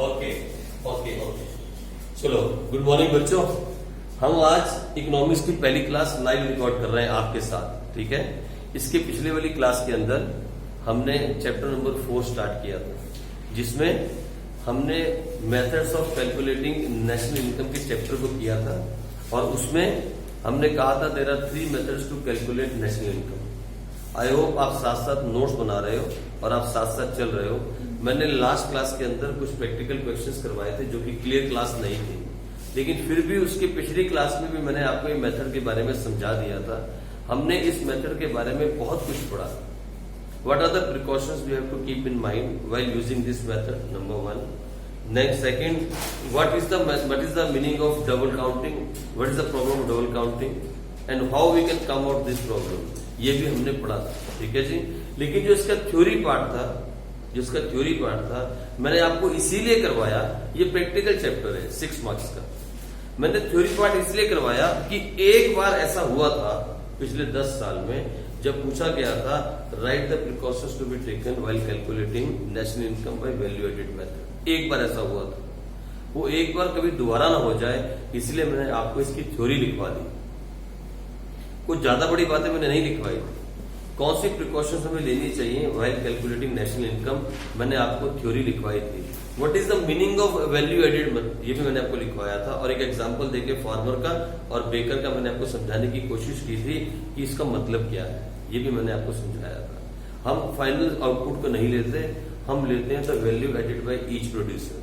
Okay okay okay चलो, good morning बच्चों। हम आज इकोनॉमिक्स की पहली क्लास लाइव रिकॉर्ड कर रहे हैं आपके साथ, ठीक है। इसके पिछले वाली क्लास के अंदर हमने चैप्टर नंबर 4 स्टार्ट किया था, जिसमें हमने methods of calculating national income के चैप्टर को किया था, और उसमें हमने कहा था there are 3 methods to calculate national income. I hope आप साथ साथ नोट्स बना रहे हो और आप साथ साथ चल रहे हो। मैंने लास्ट क्लास के अंदर कुछ प्रैक्टिकल क्वेश्चंस करवाए थे जो कि क्लियर क्लास नहीं थी, लेकिन फिर भी उसकी पिछली क्लास में भी मैंने आपको ये मेथड के बारे में समझा दिया था। हमने इस मेथड के बारे में बहुत कुछ पढ़ा। What are the precautions we have to keep in mind while using this method? Number 1. Next, second, what is the meaning of double counting? What is the problem of double counting? And how we can come out this problem? ये भी हमने पढ़ा था, ठीक है जी। लेकिन जो इसका थ्योरी पार्ट था, मैंने आपको इसीलिए करवाया, ये प्रैक्टिकल चैप्टर है 6 मार्क्स का। मैंने थ्योरी पार्ट इसलिए करवाया कि एक बार ऐसा हुआ था पिछले 10 साल में, जब पूछा गया था write the precautions to be taken while calculating national income by value added method. एक बार ऐसा हुआ था, वो एक बार कभी दोबारा ना हो जाए, इसलिए मैंने आपको इसकी थ्योरी लिखवा दी। कुछ ज्यादा बड़ी बातें मैंने नहीं लिखवाई। कौन सी प्रिकॉशंस हमें लेनी चाहिए व्हाइल कैलकुलेटिंग नेशनल इनकम, मैंने आपको थ्योरी लिखवाई थी। What is the meaning of value added, ये भी मैंने आपको लिखवाया था, और एक एग्जांपल देके फार्मर का और बेकर का मैंने आपको समझाने की कोशिश की थी कि इसका मतलब क्या है, ये भी मैंने आपको समझाया था। हम फाइनल आउटपुट को नहीं लेते, हम लेते हैं the value added by each producer.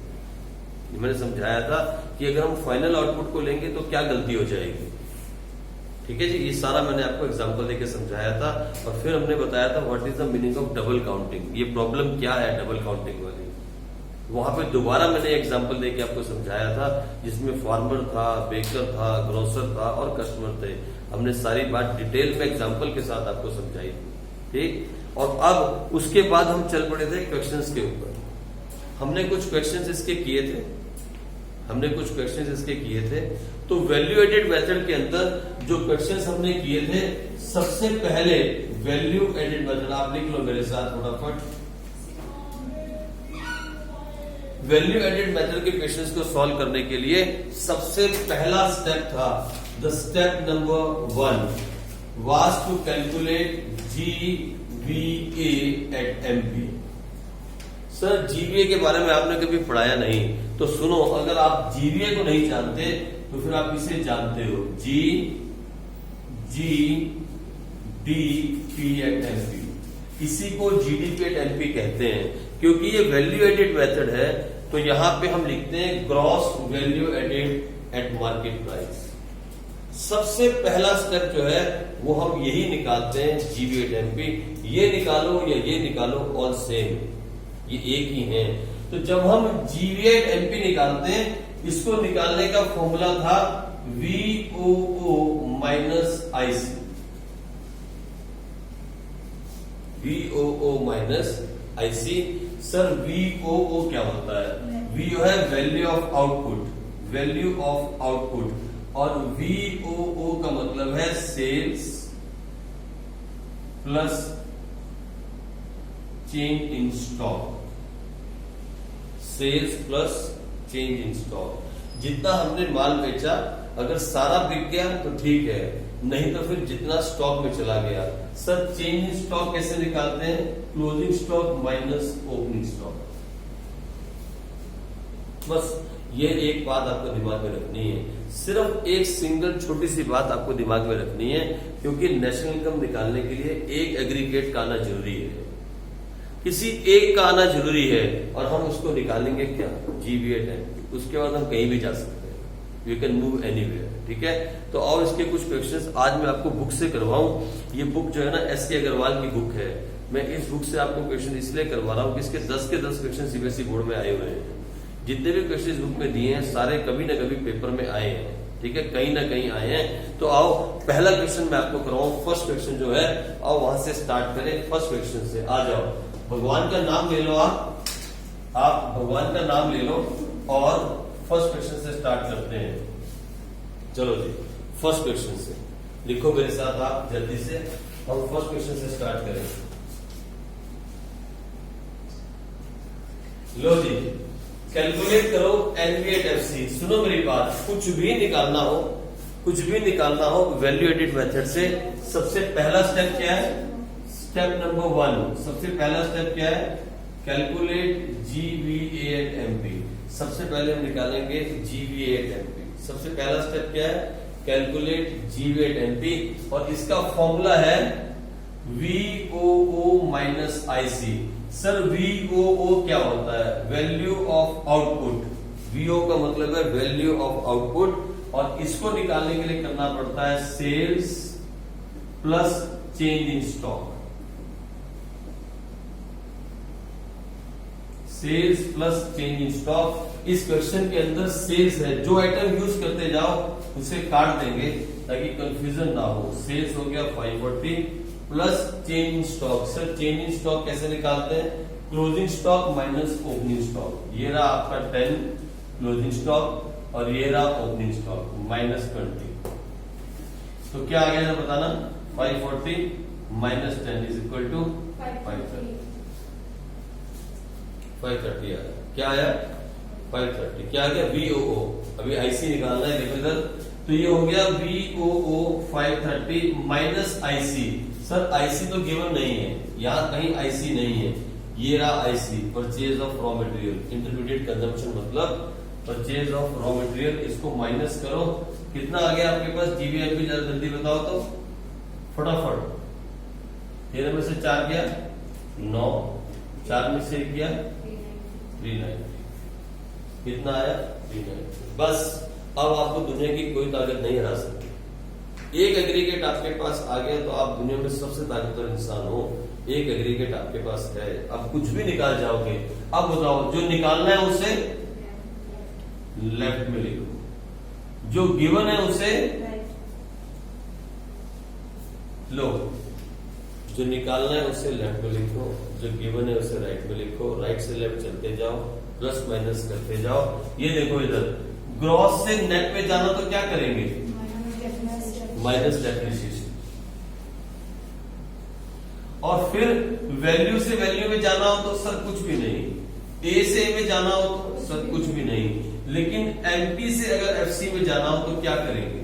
मैंने समझाया था कि अगर हम फाइनल आउटपुट को लेंगे तो क्या गलती हो जाएगी, ठीक है जी। ये सारा मैंने आपको एग्जांपल देके समझाया था, और फिर हमने बताया था what is the meaning of double counting, ये प्रॉब्लम क्या है डबल काउंटिंग वाली। वहां पे दोबारा मैंने एग्जांपल देके आपको समझाया था, जिसमें फार्मर था, बेकर था, ग्रोसर था और कस्टमर थे। हमने सारी बात डिटेल में एग्जांपल के साथ आपको समझाई थी, ठीक। और अब उसके बाद हम चल पड़े थे क्वेश्चंस के ऊपर। हमने कुछ क्वेश्चंस इसके किए थे, तो वैल्यू एडेड मेथड के अंदर जो क्वेश्चंस हमने किए थे, सबसे पहले वैल्यू एडेड मेथड आप लिख लो मेरे साथ फटाफट। वैल्यू एडेड मेथड के क्वेश्चंस को सॉल्व करने के लिए सबसे पहला स्टेप था, the step number 1 was to calculate GVA at MP। Sir GVA के बारे में आपने कभी पढ़ाया नहीं, तो सुनो, अगर आप GVA को नहीं जानते तो फिर आप इसे जानते हो, GDP एट MP। इसी को GDP एट MP कहते हैं, क्योंकि ये वैल्यू एडेड मेथड है। तो यहां पे हम लिखते हैं gross value added at market price. सबसे पहला स्टेप जो है वो हम यही निकालते हैं, GVA एट MP। ये निकालो या ये निकालो, ऑल सेम, ये एक ही है। तो जब हम GVA एट MP निकालते हैं, इसको निकालने का फॉर्मूला था VOO minus IC। VOO minus IC। Sir VOO क्या होता है? VO है वैल्यू ऑफ आउटपुट, और VOO का मतलब है sales plus change in stock. जितना हमने माल बेचा, अगर सारा बिक गया तो ठीक है, नहीं तो फिर जितना स्टॉक में चला गया। सर चेंज इन स्टॉक कैसे निकालते हैं? Closing stock minus opening stock. बस ये एक बात आपको दिमाग में रखनी है, सिर्फ एक सिंगल छोटी सी बात आपको दिमाग में रखनी है, क्योंकि नेशनल इनकम निकालने के लिए एक एग्रीगेट का आना जरूरी है, किसी एक का आना जरूरी है, और हम उसको निकालेंगे क्या? GVA at MP। उसके बाद हम कहीं भी जा सकते हैं, यू कैन मूव एनीवेयर, ठीक है। तो और इसके कुछ क्वेश्चंस आज मैं आपको बुक से करवाऊं। ये बुक जो है ना SK अग्रवाल की बुक है। मैं इस बुक से आपको क्वेश्चन इसलिए करवा रहा हूं कि इसके 10 के 10 क्वेश्चन CBSE बोर्ड में आए हुए हैं। जितने भी क्वेश्चन इस बुक में दिए हैं, सारे कभी ना कभी पेपर में आए हैं, ठीक है, कहीं ना कहीं आए हैं। तो आओ पहला क्वेश्चन मैं आपको करवाऊं। फर्स्ट क्वेश्चन जो है, आओ वहां से स्टार्ट करें। फर्स्ट क्वेश्चन से आ जाओ। भगवान का नाम ले लो, आप भगवान का नाम ले लो, और फर्स्ट क्वेश्चन से स्टार्ट करते हैं। चलो जी, फर्स्ट क्वेश्चन से लिखो मेरे साथ आप जल्दी से। हम फर्स्ट क्वेश्चन से स्टार्ट करें। लो जी, कैलकुलेट करो NV/FC। सुनो मेरी बात, कुछ भी निकालना हो वैल्यू एडिट मेथड से सबसे पहला स्टेप क्या है? स्टेप नंबर 1, सबसे पहला स्टेप क्या है? Calculate GVA/MP। सबसे पहले हम निकालेंगे GVA/MP। सबसे पहला स्टेप क्या है? कैलकुलेट GVA/MP और इसका फॉर्मूला है VOO minus IC। Sir VOO क्या होता है? Value of output. VO का मतलब है वैल्यू ऑफ आउटपुट और इसको निकालने के लिए करना पड़ता है sales plus change in stock. Sales plus change in stock. इस क्वेश्चन के अंदर सेल्स है, जो आइटम यूज करते जाओ उसे काट देंगे ताकि कंफ्यूजन ना हो। सेल्स हो गया 540 plus change in stock. Sir change in stock कैसे निकालते हैं? Closing stock minus opening stock. ये रहा आपका 10 क्लोजिंग स्टॉक और ये रहा ओपनिंग स्टॉक माइनस 20। तो क्या आ गया बताना? 540 माइनस 10 इज इक्वल टू 530 आया। क्या आया? 530। क्या आ गया? VOO। अभी IC निकालना है, देखो इधर। तो ये हो गया VOO 530 minus IC। Sir IC तो गिवन नहीं है, यहां कहीं IC नहीं है। ये रहा IC, purchase of raw material. Intermediate consumption मतलब परचेज ऑफ रॉ मटेरियल। इसको माइनस करो, कितना आ गया आपके पास? GVA/MP जरा जल्दी बताओ तो फटाफट। 13 में से 4 गया 9, 4 में से 1 गया 390। कितना आया? 390। बस अब आपको दुनिया की कोई ताकत नहीं हरा सकती। एक एग्रीगेट आपके पास आ गया तो आप दुनिया में सबसे ताकतवर इंसान हो। एक एग्रीगेट आपके पास है, अब कुछ भी निकाल जाओगे। अब बताओ, जो निकालना है उसे लेफ्ट में लिखो, जो गिवन है उसे लो। जो निकालना है उसे लेफ्ट में लिखो, जो गिवन है उसे राइट में लिखो। राइट से लेफ्ट चलते जाओ, प्लस माइनस करते जाओ। ये देखो इधर ग्रॉस से नेट पे जाना तो क्या करेंगे? Minus depreciation. और फिर वैल्यू से वैल्यू में जाना हो तो सर कुछ भी नहीं, ए से ए में जाना हो तो सर कुछ भी नहीं, लेकिन एमपी से अगर एफसी में जाना हो तो क्या करेंगे?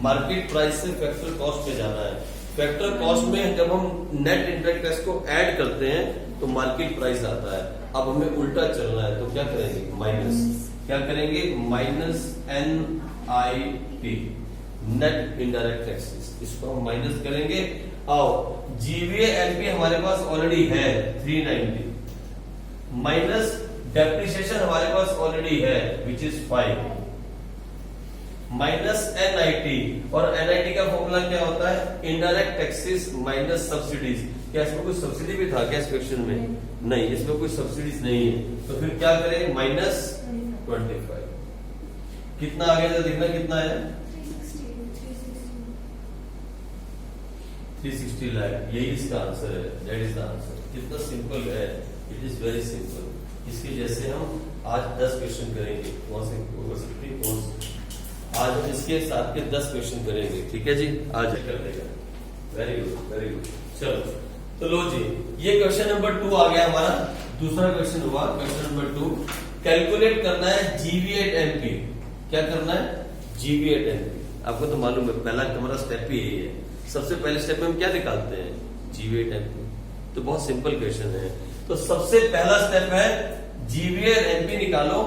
मार्केट प्राइस से फैक्टर कॉस्ट में जाना है। फैक्टर कॉस्ट में जब हम नेट इंटरेक्ट टैक्स को ऐड करते हैं तो मार्केट प्राइस आता है। अब हमें उल्टा चलना है तो क्या करेंगे? माइनस। क्या करेंगे? Minus NIT, net indirect taxes. इसको हम माइनस करेंगे। आओ, GVA/MP हमारे पास ऑलरेडी है 390, माइनस डेप्रिसिएशन हमारे पास ऑलरेडी है विच इज 5, माइनस NIT। और NIT का फॉर्मूला क्या होता है? Indirect taxes minus subsidies. क्या इसमें कोई सब्सिडी भी था क्या इस क्वेश्चन में? नहीं, इसमें कोई सब्सिडीज नहीं है। तो फिर क्या करें? माइनस 25। कितना आ गया? देखना कितना है? 360 लाख। यही इसका आंसर है। That is the answer. कितना सिंपल है, इट इज वेरी सिंपल। इसके जैसे हम आज 10 क्वेश्चन करेंगे। कौन से हो सकती है? आज हम इसके साथ के 10 क्वेश्चन करेंगे। ठीक है जी, आज कर देगा। Very good, very good. चलो तो लो जी, ये क्वेश्चन नंबर 2 आ गया हमारा। दूसरा क्वेश्चन हुआ क्वेश्चन नंबर 2। कैलकुलेट करना है GVA/MP। क्या करना है? GVA/MP। आपको तो मालूम है पहला हमारा स्टेप ही यही है। सबसे पहले स्टेप में हम क्या निकालते हैं? GVA/MP। तो बहुत सिंपल क्वेश्चन है। तो सबसे पहला स्टेप है GVA/MP निकालो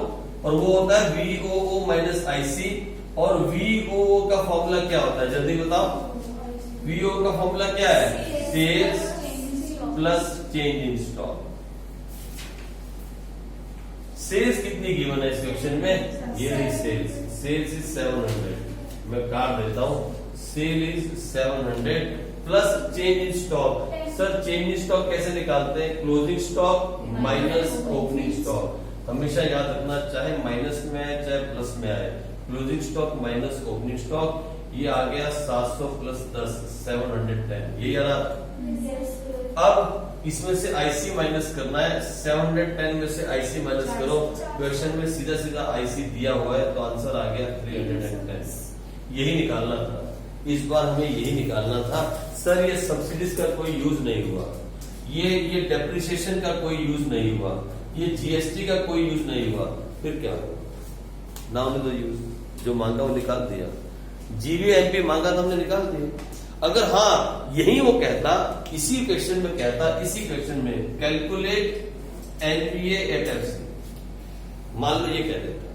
और वो होता है VOO माइनस IC। और VOO का फॉर्मूला क्या होता है? जल्दी बताओ। VOO का फॉर्मूला क्या है? Sales plus change in stock. Sales कितनी गिवन है इस क्वेश्चन में? ये रही सेल्स। Sales is 700। मैं काट देता हूं। Sale is 700 plus change in stock. Sir change in stock कैसे निकालते हैं? Closing stock minus opening stock. हमेशा याद रखना, चाहे माइनस में आए चाहे प्लस में आए, closing stock minus opening stock. ये आ गया 700 प्लस 10 710। ये याद। अब इसमें से IC माइनस करना है। 710 में से IC माइनस करो। क्वेश्चन में सीधा सीधा IC दिया हुआ है तो आंसर आ गया 310। यही निकालना था इस बार, हमें यही निकालना था। सर ये सब्सिडीज का कोई यूज नहीं हुआ, ये डेप्रिसिएशन का कोई यूज नहीं हुआ, ये जीएसटी का कोई यूज नहीं हुआ, फिर क्या हुआ? ना हमने तो यूज जो मांगा वो निकाल दिया, जीवीएमपी मांगा तो हमने निकाल दिया। अगर हाँ यही वो कहता, इसी क्वेश्चन में कहता, इसी क्वेश्चन में कैलकुलेट एनपीए एट एफसी, मान लो ये कह देता,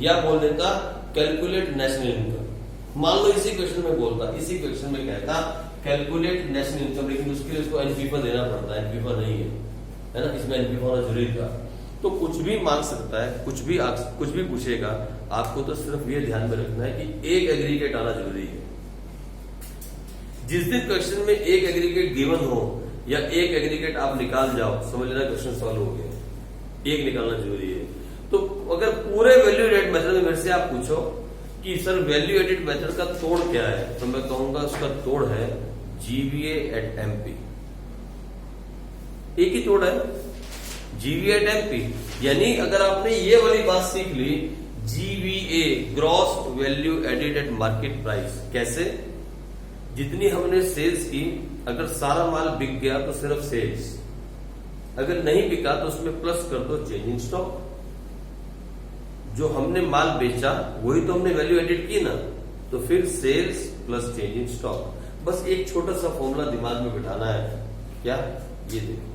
या बोल देता कैलकुलेट नेशनल इनकम, मान लो इसी क्वेश्चन में बोलता, इसी क्वेश्चन में कहता कैलकुलेट नेशनल इनकम, लेकिन उसके लिए उसको एनपीफा देना पड़ता है, एनपीफा नहीं है ना, इसमें एनपीफा होना जरूरी था। तो कुछ भी मांग सकता है, कुछ भी पूछेगा, आपको तो सिर्फ ये ध्यान में रखना है कि एक एग्रीगेट आना जरूरी है। जिस दिन क्वेश्चन में एक एग्रीगेट गिवन हो या एक एग्रीगेट आप निकाल जाओ, समझ लेना क्वेश्चन सॉल्व हो गया, एक निकालना जरूरी है। तो अगर पूरे वैल्यू एडेड मेथड में मेरे से आप पूछो कि सर वैल्यू एडेड मेथड का तोड़ क्या है, तो मैं कहूंगा उसका तोड़ है जीवीए एट एमपी। एक ही तोड़ है, जीवीए एट एमपी। यानी अगर आपने ये वाली बात सीख ली, GVA gross value added at market price, कैसे? जितनी हमने सेल्स की, अगर सारा माल बिक गया तो सिर्फ सेल्स, अगर नहीं बिका तो उसमें प्लस कर दो चेंज इन स्टॉक। जो हमने माल बेचा वही तो हमने वैल्यू एडेड की ना, तो फिर sales plus change in stock. बस एक छोटा सा फॉर्मूला दिमाग में बिठाना है, क्या? ये देखो,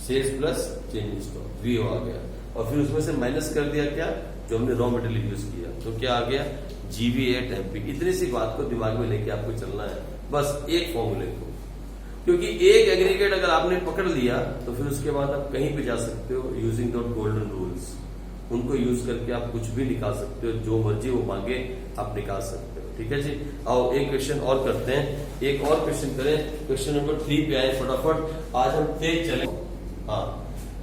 sales plus change in stock, VO आ गया, और फिर उसमें से माइनस कर दिया क्या, जो हमने रॉ मटेरियल यूज किया, तो क्या आ गया, जीवीए एट एमपी। इतनी सी बात को दिमाग में लेके आपको चलना है, बस एक फॉर्मूले को, क्योंकि एक एग्रीगेट अगर आपने पकड़ लिया तो फिर उसके बाद आप कहीं भी जा सकते हो यूजिंग द गोल्डन रूल्स। उनको यूज करके आप कुछ भी निकाल सकते हो, जो मर्जी वो मांगे आप निकाल सकते हो। ठीक है जी, आओ एक क्वेश्चन और करते हैं, एक और क्वेश्चन करें। क्वेश्चन नंबर 3 पे आए फटाफट, आज हम तेज चले। हाँ,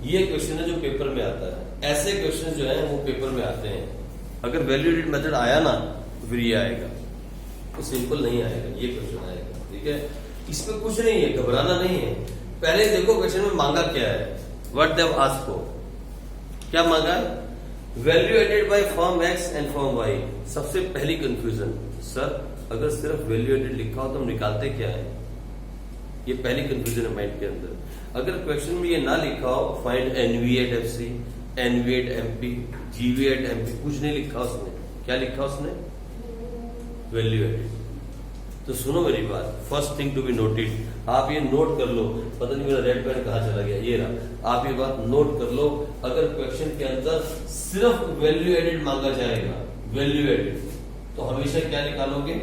ये क्वेश्चन है जो पेपर में आता है, ऐसे क्वेश्चन जो है वो पेपर में आते हैं। अगर वैल्यू एडेड मेथड आया ना तो फिर ये आएगा, तो सिंपल नहीं आएगा, ये क्वेश्चन आएगा। ठीक है, इसमें कुछ नहीं है, घबराना नहीं है। पहले देखो क्वेश्चन में मांगा क्या है, what they have asked for, क्या मांगा है? Value added by firm X and firm Y. सबसे पहली कंफ्यूजन, सर अगर सिर्फ वैल्यू एडेड लिखा हो तो हम निकालते क्या है? ये पहली कंफ्यूजन है माइंड के अंदर। अगर क्वेश्चन में ये ना लिखा हो find NV at FC, NV at MP, GV at MP, कुछ नहीं लिखा उसने, क्या लिखा उसने? Value added. तो सुनो मेरी बात, first thing to be noted, आप ये नोट कर लो। पता नहीं मेरा रेड पेन कहां चला गया, ये रहा। आप ये बात नोट कर लो, अगर क्वेश्चन के अंदर सिर्फ वैल्यू एडेड मांगा जाएगा, वैल्यू एडेड, तो हमेशा क्या निकालोगे?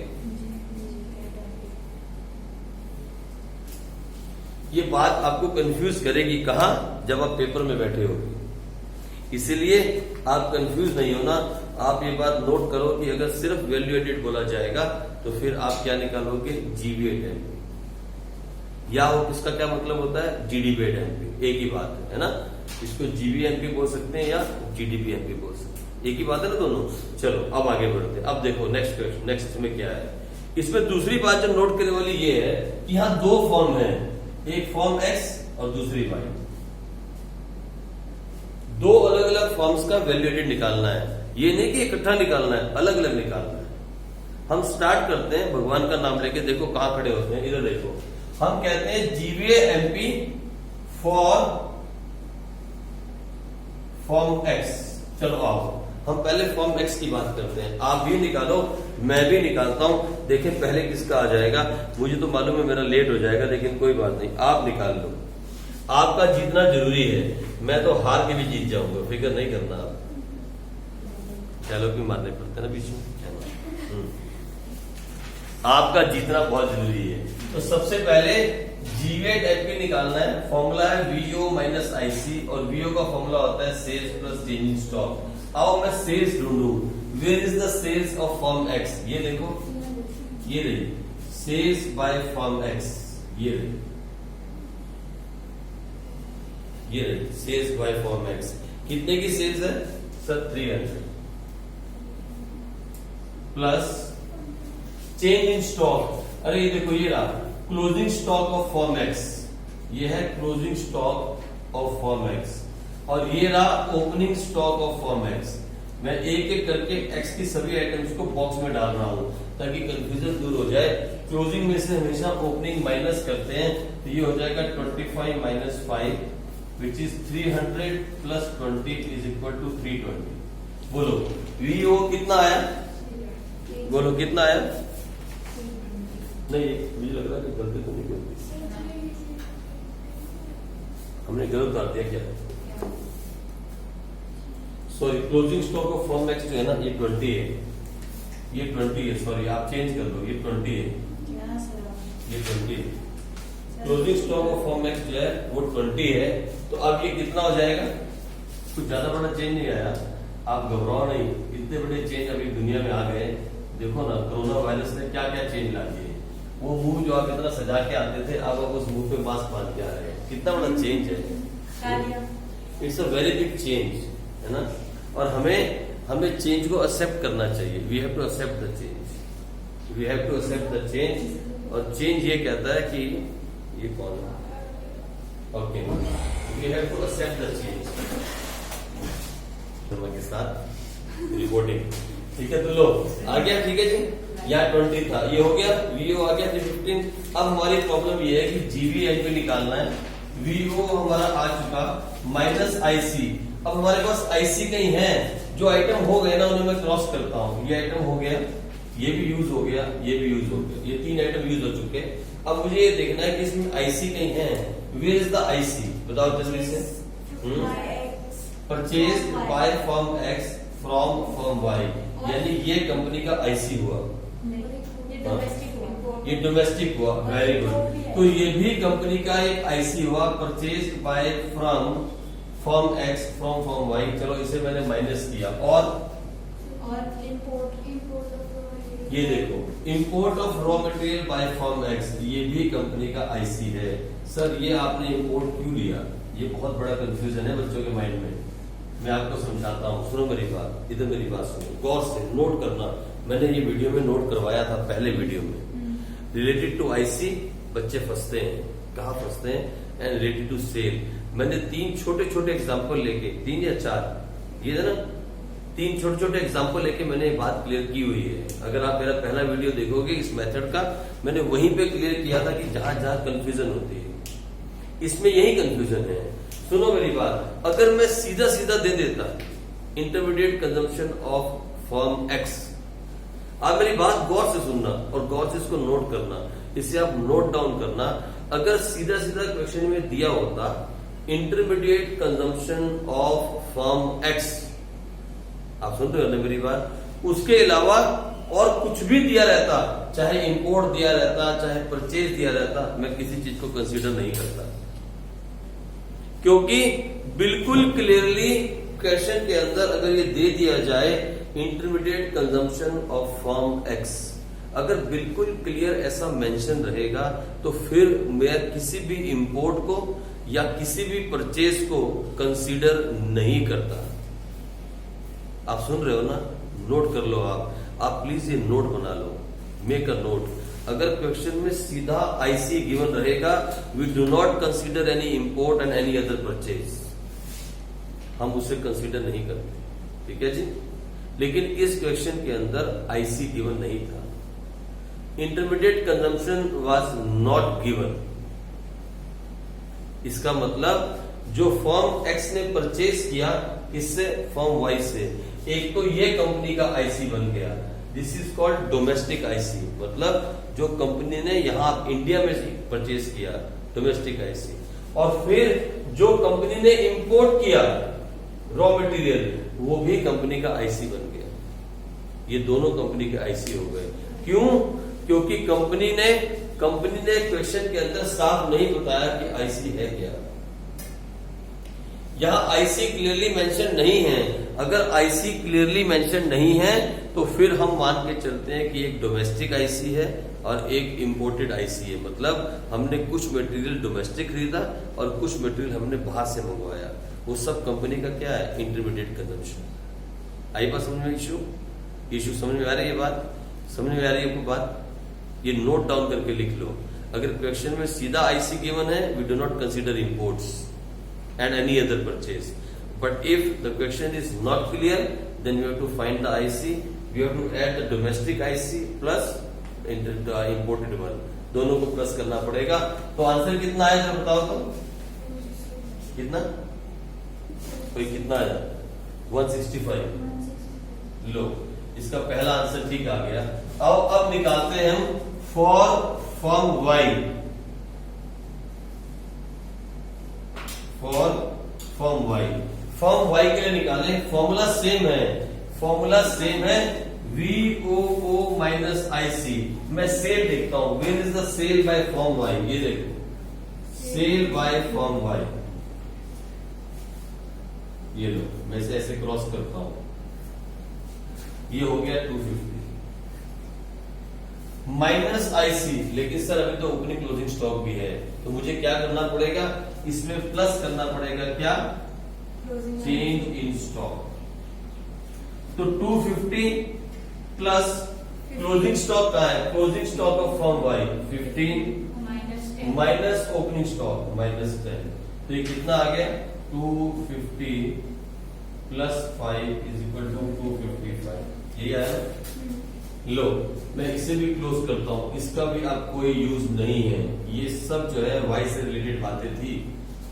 ये बात आपको कंफ्यूज करेगी कहां? जब आप पेपर में बैठे होगे। इसीलिए आप कंफ्यूज नहीं होना, आप ये बात नोट करो कि अगर सिर्फ वैल्यू एडेड बोला जाएगा तो फिर आप क्या निकालोगे? जीवी एट एमपी, या वो किसका क्या मतलब होता है? जीडीपी एट एमपी, एक ही बात है ना। इसको जीवीएमपी बोल सकते हैं या जीडीपी एमपी बोल सकते हैं, एक ही बात है ना दोनों। चलो अब आगे बढ़ते हैं। अब देखो नेक्स्ट क्वेश्चन, नेक्स्ट इसमें क्या है? इसमें दूसरी बात जो नोट करने वाली ये है कि यहाँ दो फॉर्म है, एक फॉर्म एक्स और दूसरी वाई। दो अलग अलग फॉर्म्स का वैल्यू एडेड निकालना है, ये नहीं कि इकट्ठा निकालना है, अलग अलग निकालना है। हम स्टार्ट करते हैं भगवान का नाम लेके, देखो कहां खड़े होते हैं, इधर देखो। हम कहते हैं GVA MP for form x. चलो आओ हम पहले फॉर्म एक्स की बात करते हैं, आप भी निकालो मैं भी निकालता हूं, देखें पहले किसका आ जाएगा। मुझे तो मालूम है मेरा लेट हो जाएगा, लेकिन कोई बात नहीं, आप निकाल लो। आपका जीतना जरूरी है, मैं तो हार के भी जीत जाऊंगा, फिक्र नहीं करना आप। चलो भी मारने पड़ते हैं ना बीच में, आपका जीतना बहुत जरूरी है। तो सबसे पहले जीवेट एमपी निकालना है, फॉर्मूला है वीओ माइनस आईसी, और वीओ का फॉर्मूला होता है sales plus change in stock. आओ मैं सेल्स ढूंढू, where is the sales of form X? ये देखो, ये रही सेल्स बाय फॉर्म एक्स, ये रही सेल्स बाय फॉर्म एक्स। कितने की सेल्स है sir? 300 plus change in stock. अरे ये देखो, ये रहा closing stock of form X, ये है closing stock of form x, और ये रहा opening stock of form x. मैं एक एक करके एक्स की सभी आइटम्स को बॉक्स में डाल रहा हूं ताकि कंफ्यूजन दूर हो जाए क्लोजिंग में से हमेशा ओपनिंग माइनस करते हैं, तो ये हो जाएगा 25 minus 5 which is 300 plus 20 is equal to 320। बोलो वीओ कितना आया, बोलो कितना आया? नहीं मुझे लग रहा है कि गलती तो नहीं करती, हमने गलत डाल दिया क्या? Sorry, closing stock of firm x जो है ना ये 20 है, ये 20 है, सॉरी आप चेंज कर लो, ये 20 है, ये 20 है। Closing stock of firm x जो है वो 20 है, तो अब ये कितना हो जाएगा? कुछ ज्यादा बड़ा चेंज नहीं आया, आप घबराओ नहीं, इतने बड़े चेंज अभी दुनिया में आ गए। देखो ना कोरोना वायरस ने क्या क्या चेंज ला दिए, वो मुंह जो आप इतना सजा के आते थे, अब आप उस मुंह पे मास्क बांध के आ रहे हैं, कितना बड़ा चेंज है। It's a very big change, है ना? और हमें चेंज को एक्सेप्ट करना चाहिए। We have to accept the change, we have to accept the change. और चेंज ये कहता है कि ये कौन है? Okay, we have to accept the change के साथ रिपोर्टिंग, ठीक है? तो लो आ गया, ठीक है जी, यहाँ 20 था, ये हो गया, वीओ आ गया 15। अब हमारी प्रॉब्लम ये है कि जीवीएनपी निकालना है। वीओ हमारा आ चुका माइनस आईसी। अब हमारे पास आईसी कहीं है, जो आइटम हो गए ना उन्हें मैं क्रॉस करता हूँ। ये आइटम हो गया, ये भी यूज हो गया, ये भी यूज हो गया, ये 3 आइटम यूज हो चुके। अब मुझे ये देखना है कि इसमें आईसी कहीं है। Where is the IC? बताओ जल्दी से। Purchase by firm X from firm Y, यानी ये कंपनी का आईसी हुआ, ये डोमेस्टिक हुआ। Very good. तो ये भी कंपनी का एक आईसी हुआ, purchase by from firm X from firm Y. चलो इसे मैंने माइनस किया। और ये देखो, import of raw material by firm X, ये भी कंपनी का आईसी है। सर ये आपने इंपोर्ट क्यों लिया? ये बहुत बड़ा कंफ्यूजन है बच्चों के माइंड में। मैं आपको समझाता हूँ, सुनो मेरी बात, इधर मेरी बात सुनो गौर से, नोट करना। मैंने ये वीडियो में नोट करवाया था, पहले वीडियो में। रिलेटेड टू आईसी बच्चे फंसते हैं, कहाँ फंसते हैं? And related to sale. मैंने 3 छोटे छोटे एग्जाम्पल लेके, 3 या 4, ये ना 3 छोटे छोटे एग्जाम्पल लेके मैंने बात क्लियर की हुई है। अगर आप मेरा पहला वीडियो देखोगे इस मेथड का, मैंने वहीं पे क्लियर किया था कि जहां जहां कंफ्यूजन होती है, इसमें यही कंफ्यूजन है। सुनो मेरी बात, अगर मैं सीधा सीधा दे देता intermediate consumption of firm x, आप मेरी बात गौर से सुनना और गौर से इसको नोट करना, इसे आप नोट डाउन करना। अगर सीधा सीधा क्वेश्चन में दिया होता intermediate consumption of firm x, आप सुन रहे हो ना मेरी बात, उसके अलावा और कुछ भी दिया रहता, चाहे इंपोर्ट दिया रहता, चाहे परचेज दिया रहता, मैं किसी चीज को कंसीडर नहीं करता, क्योंकि बिल्कुल क्लियरली क्वेश्चन के अंदर अगर ये दे दिया जाए intermediate consumption of firm x, अगर बिल्कुल क्लियर ऐसा मेंशन रहेगा, तो फिर मैं किसी भी इंपोर्ट को या किसी भी परचेज को कंसीडर नहीं करता। आप सुन रहे हो ना? नोट कर लो आप प्लीज ये नोट बना लो, मेक अ नोट। अगर क्वेश्चन में सीधा आईसी गिवन रहेगा, we do not consider any import and any other purchase, हम उसे कंसीडर नहीं करते, ठीक है जी। लेकिन इस क्वेश्चन के अंदर आईसी गिवन नहीं था, intermediate consumption was not given. इसका मतलब जो फर्म एक्स ने परचेज किया, किससे? फर्म वाई से। एक तो ये कंपनी का आईसी बन गया, this is called domestic IC, मतलब जो कंपनी ने यहां इंडिया में परचेज किया, डोमेस्टिक आईसी। और फिर जो कंपनी ने इंपोर्ट किया रॉ मटेरियल, वो भी कंपनी का आईसी बन गया। ये दोनों कंपनी के आईसी हो गए। क्यों? क्योंकि कंपनी ने क्वेश्चन के अंदर साफ नहीं बताया कि आईसी है क्या। यहां आईसी क्लियरली मेंशन नहीं है। अगर आईसी क्लियरली मेंशन नहीं है तो फिर हम मान के चलते हैं कि एक डोमेस्टिक आईसी है और एक इंपोर्टेड आईसी है। मतलब हमने कुछ मटेरियल डोमेस्टिक खरीदा और कुछ मटेरियल हमने बाहर से मंगवाया। वो सब कंपनी का क्या है? Intermediate consumption. आई बात समझ में? इशू समझ में आ रही है? बात समझ में आ रही है आपको? बात ये नोट डाउन करके लिख लो। अगर क्वेश्चन में सीधा आईसी गिवन है, we do not consider imports and any other purchase. But if the question is not clear, then we have to find the IC. We have to add the domestic IC plus imported one, दोनों को plus करना पड़ेगा। तो answer कितना आया जरा बताओ तो, कितना, कोई कितना आया? 165। लो, इसका पहला आंसर ठीक आ गया। अब निकालते हैं हम for firm Y, for firm Y. Firm Y के लिए निकालें, फॉर्मूला सेम है, फॉर्मूला सेम है, VOO माइनस IC। मैं सेल देखता हूं, where is the sale by firm Y, ये देखो सेल बाय फॉर्म वाई, ये लो मैं इसे ऐसे क्रॉस करता हूं, ये हो गया 250 माइनस IC। लेकिन सर अभी तो ओपनिंग क्लोजिंग स्टॉक भी है, तो मुझे क्या करना पड़ेगा, इसमें प्लस करना पड़ेगा, क्या, चेंज इन स्टॉक। तो 250 प्लस क्लोजिंग स्टॉक कहां है, closing stock of firm Y 15 minus opening stock minus 10, तो ये कितना आ गया, 250 प्लस 5 इज इक्वल टू 255, यही आया। लो, मैं इसे भी क्लोज करता हूं, इसका भी अब कोई यूज नहीं है, ये सब जो है वाई से रिलेटेड बातें थी,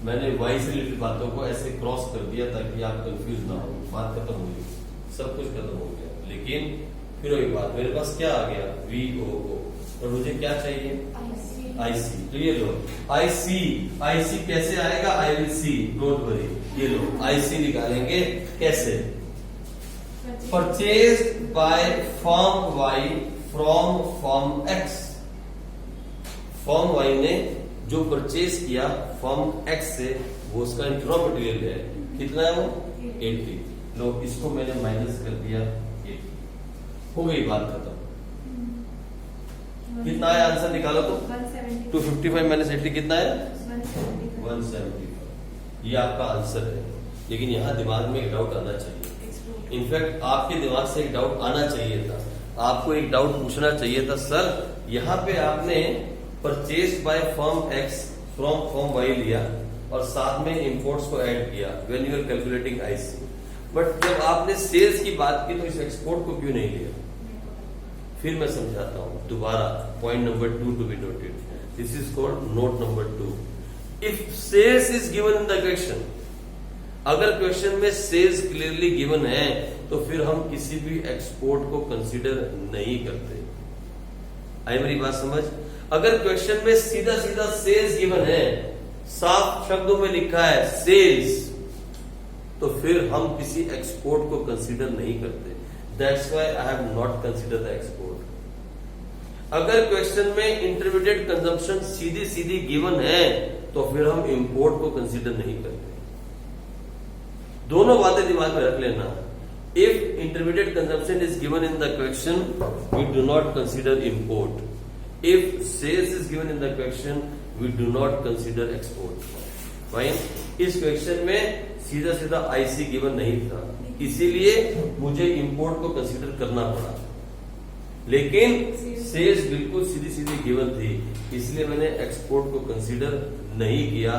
मैंने वाई से रिलेटेड बातों को ऐसे क्रॉस कर दिया ताकि आप कंफ्यूज ना हो, बात खत्म हो गई, सब कुछ खत्म हो गया। लेकिन फिर एक बात, मेरे पास क्या आ गया, VOO, और मुझे क्या चाहिए, IC। तो ये लो IC कैसे आएगा, I will see, don't worry. ये लो IC निकालेंगे कैसे, purchased by firm Y from firm X। Firm Y ने जो परचेज किया फॉर्म X से, वो उसका रॉ मटेरियल है, कितना है वो, 80। लो, इसको मैंने माइनस कर दिया, 80, हो गई बात खत्म। कितना है आंसर निकालो तो, 255 माइनस 80 कितना है, 175। ये आपका आंसर है। लेकिन यहाँ दिमाग में एक डाउट आना चाहिए, इनफैक्ट आपके दिमाग से एक डाउट आना चाहिए था, आपको एक डाउट पूछना चाहिए था, सर यहाँ पे आपने purchase by firm X from firm Y लिया और साथ में इंपोर्ट्स को ऐड किया when you are calculating IC, but जब आपने सेल्स की बात की तो इस एक्सपोर्ट को क्यों नहीं लिया। फिर मैं समझाता हूं दोबारा, point number 2 to be noted, this is called note number 2। If sales is given in the question, अगर क्वेश्चन में सेल्स क्लियरली गिवन है तो फिर हम किसी भी एक्सपोर्ट को कंसीडर नहीं करते। आई मेरी बात समझ, अगर क्वेश्चन में सीधा सीधा सेल्स गिवन है, साफ शब्दों में लिखा है सेल्स, तो फिर हम किसी एक्सपोर्ट को कंसीडर नहीं करते। That's why I have not consider the export. अगर क्वेश्चन में इंटरमीडिएट कंजम्पशन सीधी सीधी गिवन है तो फिर हम इंपोर्ट को कंसीडर नहीं करते। दोनों बातें दिमाग में रख लेना। If intermediate consumption is given in the question, we do not consider import. If sales is given in the question, we do not consider export. Fine, इस क्वेश्चन में सीधा सीधा IC गिवन नहीं था, इसीलिए मुझे इंपोर्ट को कंसीडर करना पड़ा। लेकिन सेल्स बिल्कुल सीधी सीधी गिवन थी, इसलिए मैंने एक्सपोर्ट को कंसीडर नहीं किया।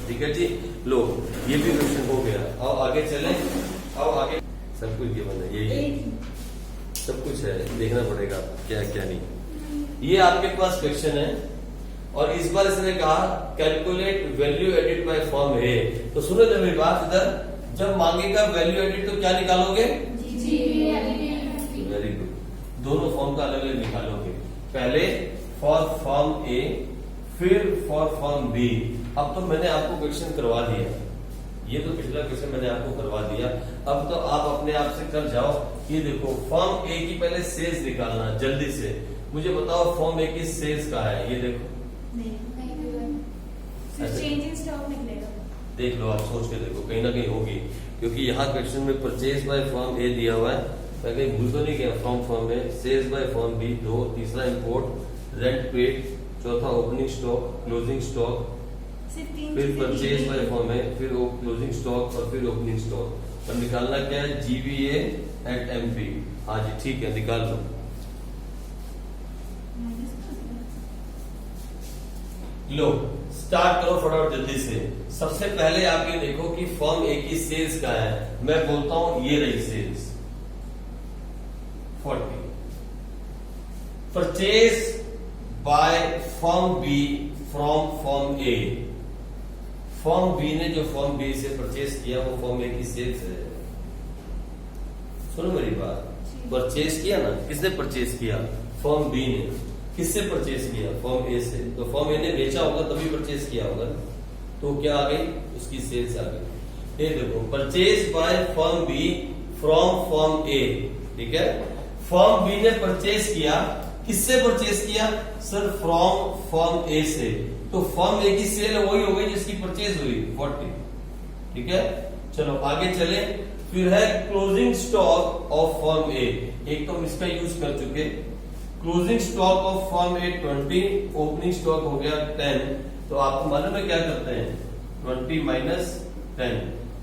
ठीक है जी, लो ये भी क्वेश्चन हो गया। अब आगे चलें, अब आगे सब कुछ गिवन है, यही सब कुछ है, देखना पड़ेगा क्या क्या नहीं। ये आपके पास क्वेश्चन है और इस बार इसने कहा calculate value added by form A. तो सुनो जब मेरी बात, इधर जब मांगेगा वैल्यू एडिड तो क्या निकालोगे, वेरी गुड, दोनों फॉर्म का अलग अलग निकालोगे। पहले फॉर फॉर्म ए, फिर फॉर फॉर्म बी। अब तो मैंने आपको क्वेश्चन करवा दिया, ये तो पिछला क्वेश्चन मैंने आपको करवा दिया, अब तो आप अपने आप से कर जाओ। ये देखो फॉर्म ए की पहले सेल्स निकालना, जल्दी से मुझे बताओ फॉर्म ए की सेल्स कहाँ है, ये देखो चेंज इन स्टॉक निकलेगा, देख लो, आप सोच के देखो, कहीं ना कहीं होगी, क्योंकि यहाँ क्वेश्चन में परचेज बाय फॉर्म ए दिया हुआ है, मैं कहीं भूल तो नहीं गया, from form A, sales by form B 2, तीसरा इंपोर्ट, रेंट पेड, चौथा ओपनिंग स्टॉक, क्लोजिंग स्टॉक, फिर परचेज बाय फॉर्म है, फिर क्लोजिंग स्टॉक और फिर ओपनिंग स्टॉक। और निकालना क्या है, GVA एट MP। हाँ जी ठीक है, निकाल लो। लो स्टार्ट करो फटाफट जल्दी से। सबसे पहले आप ये देखो कि फॉर्म ए की सेल्स क्या है। मैं बोलता हूं ये रही sales 40, purchase by firm B from firm A. Firm B ने जो फर्म बी से परचेज किया वो फर्म ए की सेल्स है। सुनो मेरी बात, परचेज किया ना, किसने परचेज किया? फर्म बी ने। किससे परचेज किया? फर्म ए से। तो फर्म ए ने बेचा होगा तभी परचेज किया होगा, तो क्या आ गई? उसकी सेल्स आ गई। ये देखो, purchase by firm B from firm A, ठीक है। फर्म बी ने परचेज किया, किससे परचेज किया? सर फ्रॉम फर्म ए से। तो फर्म ए की सेल वही हो गई जिसकी परचेज हुई 40, ठीक है। चलो आगे चले। फिर है क्लोजिंग स्टॉक ऑफ फर्म ए। एक तो हम इसका यूज कर चुके। Closing stock of firm A 20, opening stock हो गया 10। तो आपको मालूम है क्या करते हैं? 20 माइनस 10,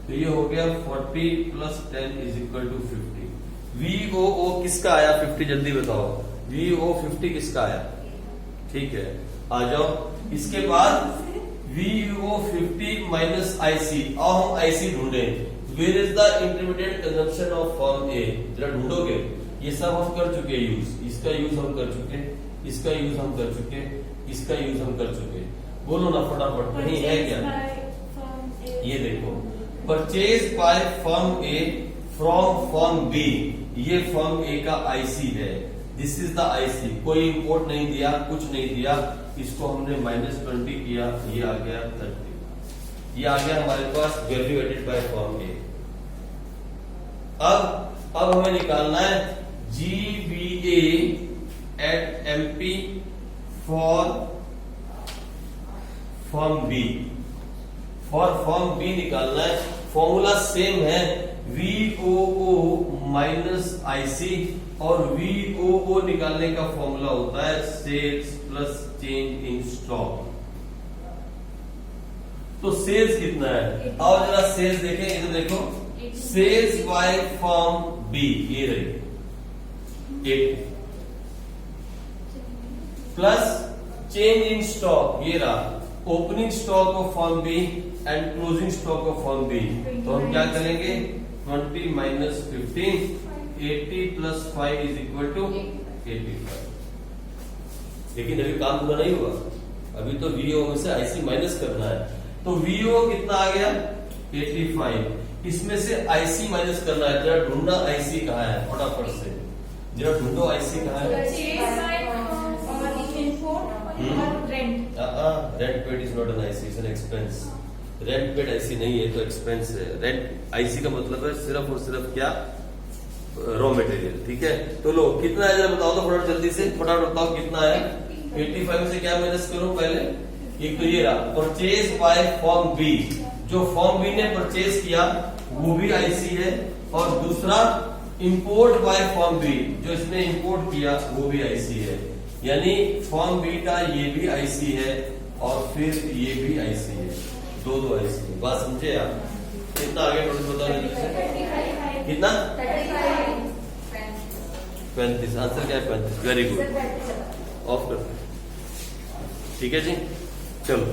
तो ये हो गया 40 plus 10 is equal to 50। VOO किसका आया 50? जल्दी बताओ, VO 50 किसका आया? ठीक है, आ जाओ। इसके बाद VO 50 माइनस IC। अब हम IC ढूंढे। Where is the intermediate consumption of firm A? जरा ढूंढोगे। ये सब हम कर चुके यूज, इसका यूज हम कर चुके, इसका यूज हम कर चुके, इसका यूज हम कर चुके। बोलो ना फटाफट, कहीं है क्या? ये देखो, purchase by firm A from firm B. ये फर्म ए का IC है। This is the IC। कोई इंपोर्ट नहीं दिया, कुछ नहीं दिया। इसको हमने -20 किया, ये आ गया 30। ये आ गया हमारे पास value added by firm A. अब हमें निकालना है GVA at MP for firm B. For firm B निकालना है। फॉर्मूला सेम है, VOO माइनस IC, और VOO निकालने का फॉर्मूला होता है sales plus change in stock. तो सेल्स कितना है? और जरा सेल्स देखें, इधर देखो, सेल्स बाय फर्म बी, ये रही 80, प्लस चेंज इन स्टॉक, ये रहा opening stock of firm B and closing stock of firm B. तो हम क्या करेंगे? 20 minus 15, 80 plus 5 is equal to 85। लेकिन अभी काम पूरा नहीं हुआ, अभी तो VO में से IC माइनस करना है। तो VO कितना आ गया? 85। इसमें से IC माइनस करना है। जरा ढूंढना IC कहाँ है, फटाफट से जरा ढूंढो IC कहाँ है। Rent paid is not an IC, it's an expense. Rent paid IC नहीं है तो एक्सपेंस है। रेंट IC का मतलब है सिर्फ और सिर्फ क्या? रॉ मटेरियल, ठीक है। तो लो कितना है जरा बताओ तो फटाफट, जल्दी से फटाफट बताओ कितना है। 85 से क्या माइनस करूं पहले? एक तो ये रहा परचेज बाय फर्म बी। जो फर्म बी ने परचेज किया वो भी IC है, और दूसरा इंपोर्ट बाय फर्म बी, जो इसने इंपोर्ट किया वो भी IC है। यानी फर्म बी का ये भी IC है और फिर ये भी IC है, दो IC है। बात समझे आप? कितना आगे टोटल बताओ कितना? 35। आंसर क्या है? 35। Very good. ऑफ कर, ठीक है जी। चलो